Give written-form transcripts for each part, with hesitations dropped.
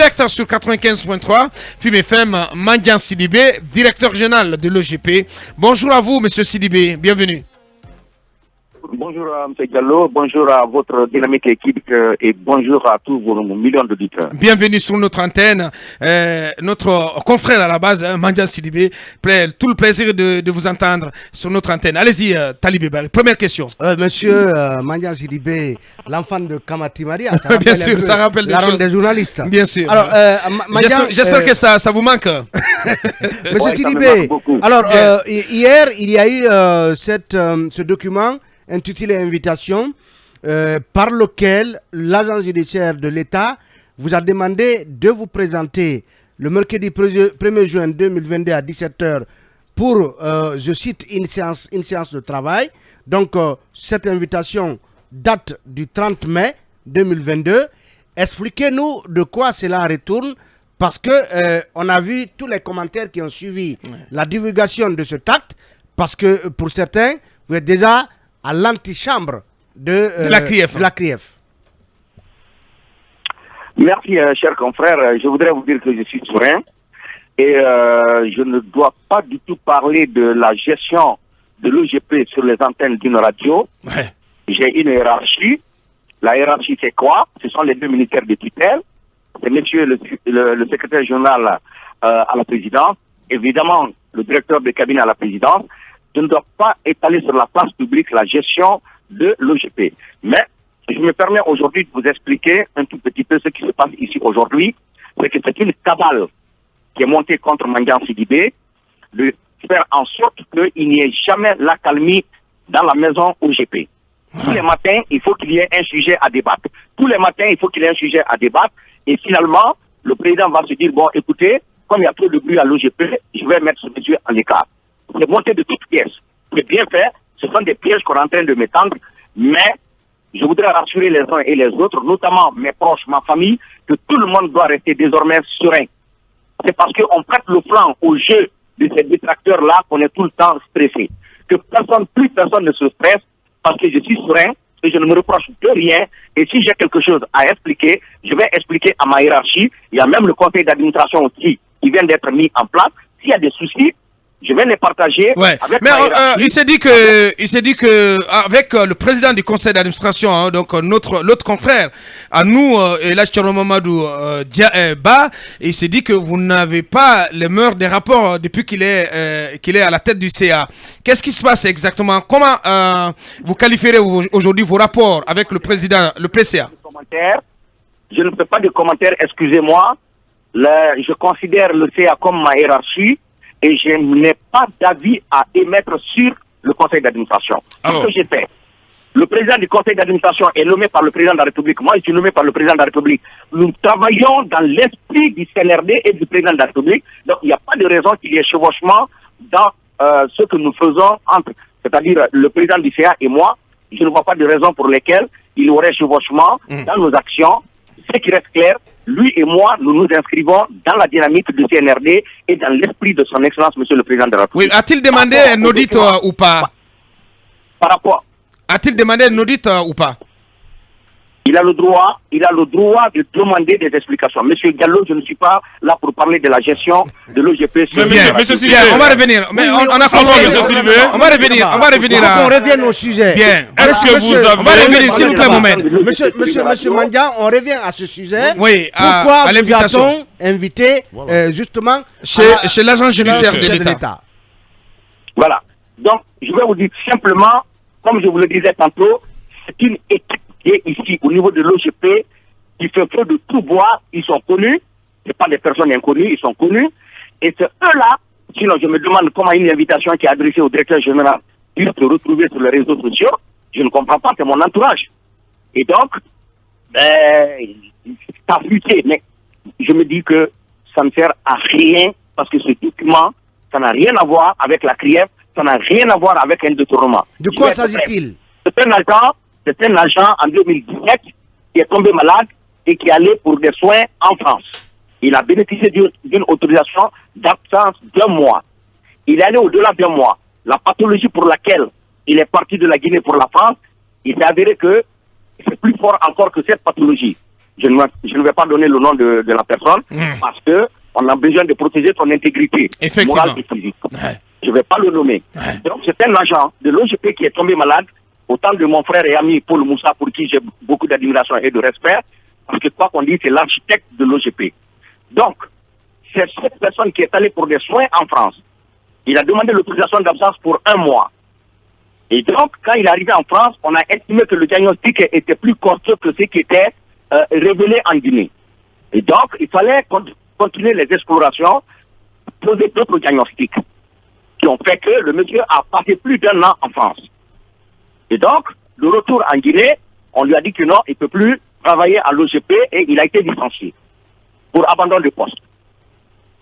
direct sur 95.3, Film FM, Mandian Sidibé, directeur général de l'OGP. Bonjour à vous, monsieur Sidibé, bienvenue. Bonjour à M. Diallo, bonjour à votre dynamique équipe et bonjour à tous vos millions d'auditeurs. Bienvenue sur notre antenne. Notre confrère à la base, Mandian Sidibé, tout le plaisir de vous entendre sur notre antenne. Allez-y, Talibé Bari. Première question. Monsieur Mandian Sidibé, l'enfant de Kamati Maria, ça bien sûr, ça rappelle des choses. Des journalistes. Bien sûr. Alors, j'espère que ça vous manque. Monsieur Sidibé, alors hier, il y a eu ce document intitulé Invitation, par lequel l'agence judiciaire de l'État vous a demandé de vous présenter le mercredi 1er juin 2022 à 17h pour, je cite, une séance de travail. Donc, cette invitation date du 30 mai 2022. Expliquez-nous de quoi cela retourne, parce que on a vu tous les commentaires qui ont suivi la divulgation de ce acte, parce que pour certains, vous êtes déjà à l'antichambre de la CRIEF. Merci, cher confrère. Je voudrais vous dire que je suis serein et je ne dois pas du tout parler de la gestion de l'OGP sur les antennes d'une radio. Ouais. J'ai une hiérarchie. La hiérarchie, c'est quoi? Ce sont les deux ministères de tutelle. C'est monsieur le secrétaire général à la présidence, évidemment le directeur de cabinet à la présidence. Je ne dois pas étaler sur la place publique la gestion de l'OGP. Mais je me permets aujourd'hui de vous expliquer un tout petit peu ce qui se passe ici aujourd'hui. C'est que c'est une cabale qui est montée contre Mandian Sidibé, de faire en sorte qu'il n'y ait jamais l'accalmie dans la maison OGP. Tous les matins, il faut qu'il y ait un sujet à débattre. Tous les matins, il faut qu'il y ait un sujet à débattre. Et finalement, le président va se dire, bon, écoutez, comme il y a trop de bruit à l'OGP, je vais mettre ce monsieur en écart. C'est monté de toutes pièces. C'est bien fait. Ce sont des pièges qu'on est en train de m'étendre. Mais je voudrais rassurer les uns et les autres, notamment mes proches, ma famille, que tout le monde doit rester désormais serein. C'est parce qu'on prête le flanc au jeu de ces détracteurs-là qu'on est tout le temps stressé. Que plus personne ne se stresse, parce que je suis serein et je ne me reproche de rien. Et si j'ai quelque chose à expliquer, je vais expliquer à ma hiérarchie. Il y a même le conseil d'administration aussi qui vient d'être mis en place. S'il y a des soucis, je vais les partager. Ouais. Mais il s'est dit que avec le président du conseil d'administration, donc l'autre confrère, à nous, Elhadji Thierno Mamadou Ba, il s'est dit que vous n'avez pas les mœurs des rapports depuis qu'il est à la tête du CA. Qu'est-ce qui se passe exactement? Comment vous qualifierez aujourd'hui vos rapports avec le président, le PCA? Je ne fais pas de commentaires, excusez-moi. Je considère le CA comme ma hiérarchie. Et je n'ai pas d'avis à émettre sur le conseil d'administration. Ce que j'ai fait, le président du conseil d'administration est nommé par le président de la République. Moi, je suis nommé par le président de la République. Nous travaillons dans l'esprit du CNRD et du président de la République. Donc, il n'y a pas de raison qu'il y ait chevauchement dans ce que nous faisons entre, c'est-à-dire le président du CA et moi. Je ne vois pas de raison pour lesquelles il y aurait chevauchement dans nos actions. Ce qui reste clair, lui et moi, nous nous inscrivons dans la dynamique du CNRD et dans l'esprit de son excellence, monsieur le président de la République. Oui, a-t-il demandé un audit ou pas? Par rapport. A-t-il demandé un audit ou pas? Il a le droit de demander des explications. Monsieur Diallo, je ne suis pas là pour parler de la gestion de l'OGP. Monsieur Sidibé, on va revenir. Mais on a compris, monsieur Sidibé. On va revenir. On revienne au sujet. Bien. Est-ce que vous avez... On va revenir, s'il vous plaît, moment. Monsieur Mandian, on revient à ce sujet. Oui, pourquoi vous a-t-on invité justement chez l'agence judiciaire de l'État? Voilà. Donc, je vais vous dire simplement, comme je vous le disais tantôt, c'est une équipe qui est ici au niveau de l'OGP, qui fait feu de tout bois. Ils sont connus, ce pas des personnes inconnues, ils sont connus. Et c'est eux-là, sinon je me demande comment une invitation qui est adressée au directeur général puisse se retrouver sur les réseaux sociaux. Je ne comprends pas, c'est mon entourage. Et donc, ça a fuité. Mais je me dis que ça ne sert à rien, parce que ce document, ça n'a rien à voir avec la CRIEF, ça n'a rien à voir avec un détournement. De quoi s'agit-il? C'est un agent en 2017 qui est tombé malade et qui allait pour des soins en France. Il a bénéficié d'une autorisation d'absence d'1 mois. Il est allé au-delà d'1 mois. La pathologie pour laquelle il est parti de la Guinée pour la France, il s'est avéré que c'est plus fort encore que cette pathologie. je ne vais pas donner le nom de la personne, parce que on a besoin de protéger son intégrité morale et physique. Je ne vais pas le nommer. Donc c'est un agent de l'OGP qui est tombé malade, autant de mon frère et ami Paul Moussa, pour qui j'ai beaucoup d'admiration et de respect, parce que quoi qu'on dise, c'est l'architecte de l'OGP. Donc, c'est cette personne qui est allée pour des soins en France. Il a demandé l'autorisation d'absence pour 1 mois. Et donc, quand il est arrivé en France, on a estimé que le diagnostic était plus costaud que ce qui était révélé en Guinée. Et donc, il fallait continuer les explorations, poser d'autres diagnostics, qui ont fait que le monsieur a passé plus d'1 an en France. Et donc, le retour en Guinée, on lui a dit que non, il ne peut plus travailler à l'OGP et il a été licencié pour abandon de poste.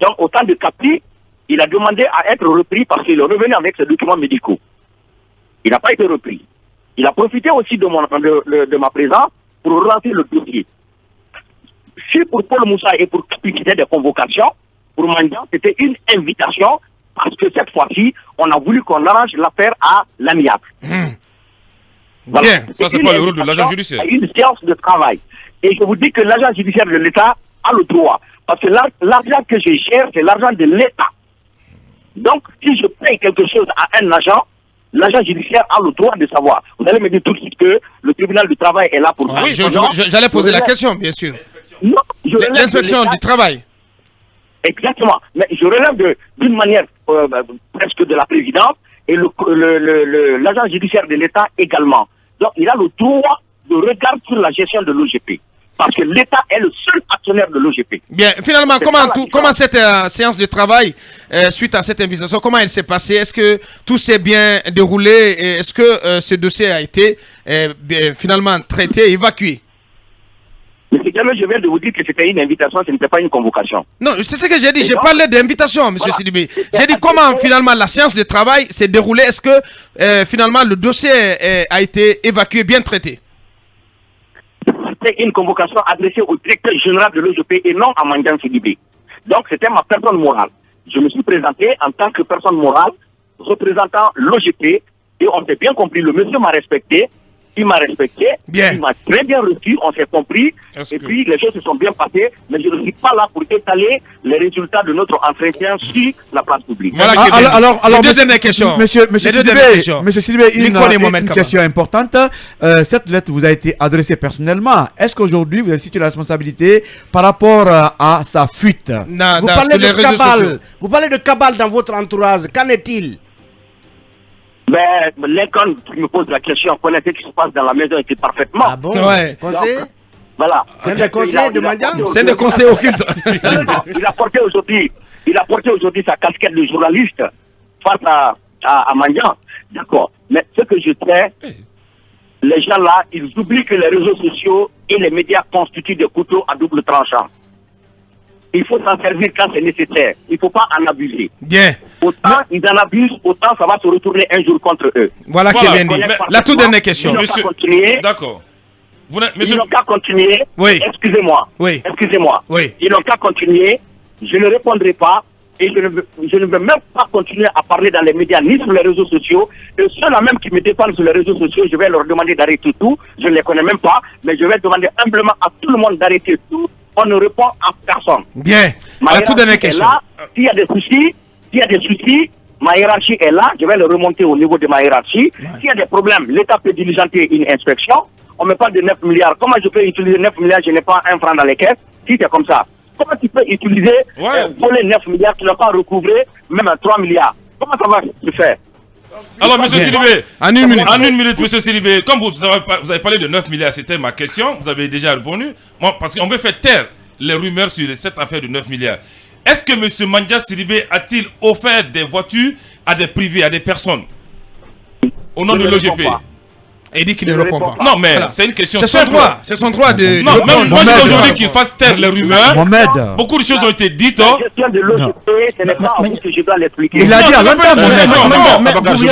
Donc, au temps de Capri, il a demandé à être repris parce qu'il est revenu avec ses documents médicaux. Il n'a pas été repris. Il a profité aussi de ma présence pour relancer le dossier. Si pour Paul Moussa et pour Capri, c'était des convocations, pour Mandian, c'était une invitation parce que cette fois-ci, on a voulu qu'on arrange l'affaire à l'amiable. Voilà. Bien, ça c'est pas le rôle de l'agent judiciaire. Une séance de travail. Et je vous dis que l'agent judiciaire de l'État a le droit. Parce que l'argent que je gère, c'est l'argent de l'État. Donc, si je paye quelque chose à un agent, l'agent judiciaire a le droit de savoir. Vous allez me dire tout de suite que le tribunal du travail est là pour... Oui, j'allais poser la question, bien sûr. L'inspection du travail. Exactement. Mais je relève d'une manière presque de la présidence et l'agent judiciaire de l'État également. Donc, il a le droit de regard sur la gestion de l'OGP. Parce que l'État est le seul actionnaire de l'OGP. Bien, finalement, comment cette séance de travail, suite à cette invitation, comment elle s'est passée? Est-ce que tout s'est bien déroulé? Est-ce que ce dossier a été finalement traité, évacué? Monsieur Diallo, je viens de vous dire que c'était une invitation, ce n'était pas une convocation. Non, c'est ce que j'ai dit. J'ai parlé d'invitation, monsieur Sidibé. J'ai dit comment finalement la séance de travail s'est déroulée. Est-ce que finalement le dossier a été évacué, bien traité? C'était une convocation adressée au directeur général de l'OGP et non à Mandian Sidibé. Donc c'était ma personne morale. Je me suis présenté en tant que personne morale représentant l'OGP et on s'est bien compris. Le monsieur m'a respecté. Il m'a respecté, bien. Il m'a très bien reçu, on s'est compris, et puis les choses se sont bien passées, mais je ne suis pas là pour étaler les résultats de notre entretien sur la place publique. Voilà, alors deuxième question. Monsieur Sidibé, une question importante. Cette lettre vous a été adressée personnellement. Est-ce qu'aujourd'hui vous avez situé la responsabilité par rapport à sa fuite? Vous parlez de cabale dans votre entourage, qu'en est-il? Mais Lincoln me pose la question, connaît ce qui se passe dans la maison et parfaitement. Ah bon? Ouais. Conseil? Voilà. C'est des conseils de Mandian? C'est des conseils occultes. Il a porté aujourd'hui sa casquette de journaliste face à Mandian. D'accord. Mais ce que je sais, les gens là, ils oublient que les réseaux sociaux et les médias constituent des couteaux à double tranchant. Il faut s'en servir quand c'est nécessaire. Il ne faut pas en abuser. Bien. Autant ils en abusent, autant ça va se retourner un jour contre eux. Voilà qui est bien dit. La toute dernière question. Monsieur, d'accord. Ils n'ont qu'à continuer. Oui. Excusez-moi. Oui. Excusez-moi. Oui. Ils n'ont qu'à continuer. Je ne répondrai pas. Et je ne veux même pas continuer à parler dans les médias ni sur les réseaux sociaux. Et ceux-là même qui me défendent sur les réseaux sociaux, je vais leur demander d'arrêter tout. Je ne les connais même pas. Mais je vais demander humblement à tout le monde d'arrêter tout. On ne répond à personne. Bien. La toute dernière question. S'il y a des soucis, ma hiérarchie est là. Je vais le remonter au niveau de ma hiérarchie. Ouais. S'il y a des problèmes, l'État peut diligenter une inspection. On me parle de 9 milliards. Comment je peux utiliser 9 milliards? Je n'ai pas un franc dans les caisses. Si c'est comme ça. Comment tu peux utiliser, voler 9 milliards, tu n'as pas recouvré même 3 milliards? Comment ça va se faire? Alors, monsieur Sidibé, en une minute, monsieur Sidibé, comme vous avez parlé de 9 milliards, c'était ma question, vous avez déjà répondu. Moi, parce qu'on veut faire taire les rumeurs sur cette affaire de 9 milliards. Est-ce que monsieur Mandian Sidibé a-t-il offert des voitures à des privés, à des personnes au nom de l'OGP? Et il dit qu'il ne répond pas. Non, mais c'est une question. C'est son droit. C'est son droit de. Non, même moi, je dis aujourd'hui qu'il fasse taire les rumeurs. Mohamed. Beaucoup de choses ont été dites. La gestion de l'OGP, ce n'est pas à vous que je dois l'expliquer. Il a dit à l'entame. Mohamed, il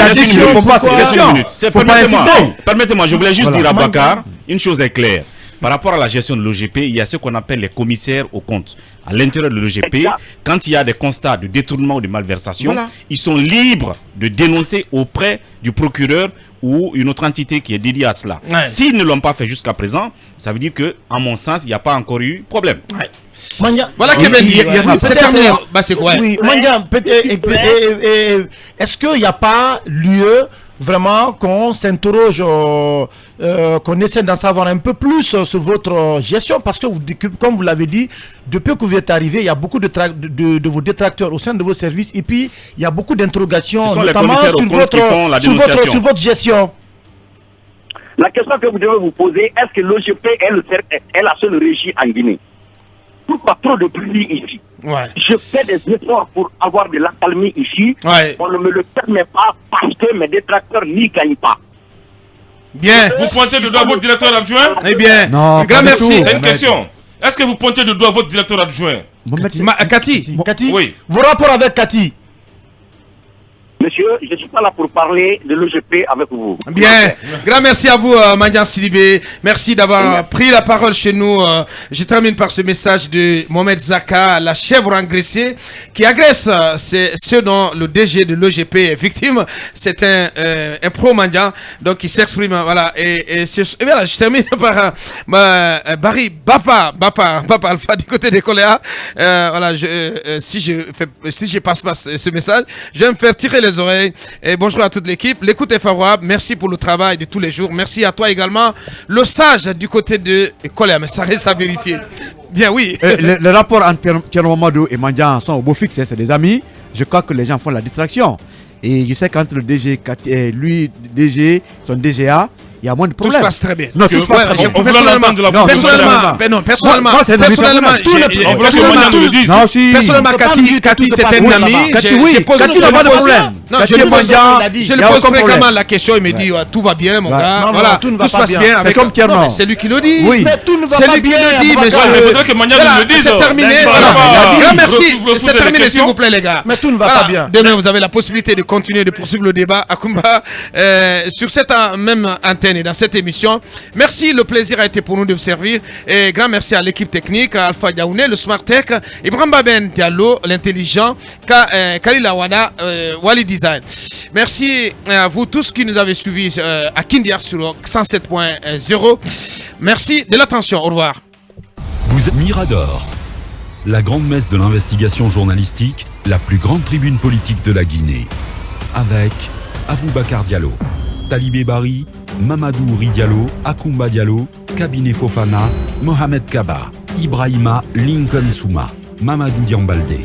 a dit qu'il ne répond pas à ces questions. Permettez-moi, je voulais juste dire à Bakar, une chose est claire. Par rapport à la gestion de l'OGP, il y a ce qu'on appelle les commissaires aux comptes. À l'intérieur de l'OGP, quand il y a des constats de détournement ou de malversation, ils sont libres de dénoncer auprès du procureur ou une autre entité qui est dédiée à cela. S'ils ne l'ont pas fait jusqu'à présent, ça veut dire que, à mon sens, il n'y a pas encore eu problème. Voilà Kevin dit. C'est terminé. C'est quoi? Oui, Mandia, est-ce qu'il n'y a pas lieu vraiment qu'on s'interroge, qu'on essaie d'en savoir un peu plus sur votre gestion, parce que comme vous l'avez dit, depuis que vous êtes arrivé, il y a beaucoup de vos détracteurs au sein de vos services, et puis il y a beaucoup d'interrogations, notamment sur votre gestion. La question que vous devez vous poser, est-ce que l'OGP est la seule régie en Guinée? Pourquoi trop de bruit ici? Je fais des efforts pour avoir de l'accalmie ici. On ne me le permet pas parce que mes détracteurs n'y gagnent pas. Bien. Vous pointez de doigt votre directeur adjoint? Eh bien, non, grand merci. C'est une question. Est-ce que vous pointez de doigt votre directeur adjoint? Cathy. Oui. Vos rapports avec Cathy? Monsieur, je ne suis pas là pour parler de l'OGP avec vous. Bien. Grand merci à vous, Mandian Sidibé. Merci d'avoir pris la parole chez nous. Je termine par ce message de Mohamed Zaka, la chèvre engraissée, qui agresse ceux dont le DG de l'OGP est victime. C'est un pro-Mandian, donc il s'exprime. Voilà. Et voilà, je termine par Barry Bapa Alpha du côté des Coléas. Voilà, si je passe pas ce message, je vais me faire tirer les oreilles. Et bonjour à toute l'équipe. L'écoute est favorable. Merci pour le travail de tous les jours. Merci à toi également. Le sage du côté de Coléa, mais ça reste à vérifier. Bien, oui. Le rapport entre Thierno Mamadou et Mandian sont au beau fixe, c'est des amis. Je crois que les gens font la distraction. Et je sais qu'entre le DG et lui, DG, son DGA, il y a moins de problèmes. Tout se passe très bien. Non, tout se passe très bien. Personnellement, Cathy, c'est un ami. Cathy n'a pas de problème. Non, je lui pose fréquemment la question, il me dit tout va bien, mon gars. Voilà, tout se passe bien. C'est comme Thierno. C'est lui qui le dit. Oui. Mais tout ne va pas bien. C'est lui qui le dit, monsieur. Il faudrait que Mandian nous le dise. C'est terminé. Merci. C'est terminé, s'il vous plaît, les gars. Mais tout ne va pas bien. Demain, vous avez la possibilité de continuer de poursuivre le débat à Kumba sur cette même antenne et dans cette émission. Merci, le plaisir a été pour nous de vous servir. Et grand merci à l'équipe technique, à Alpha Diaouné, le Smart Tech, Ibrahim Baben Diallo, l'intelligent, Khalil Awada, Wali Design. Merci à vous tous qui nous avez suivis à Kindia sur 107.0. Merci de l'attention. Au revoir. Vous êtes Mirador, la grande messe de l'investigation journalistique, la plus grande tribune politique de la Guinée. Avec Aboubacar Diallo, Talibé Bari, Mamadou Ouri Diallo, Akoumba Diallo, Kabinet Fofana, Mohamed Kaba, Ibrahima Lincoln Souma, Mamadou Diambaldé.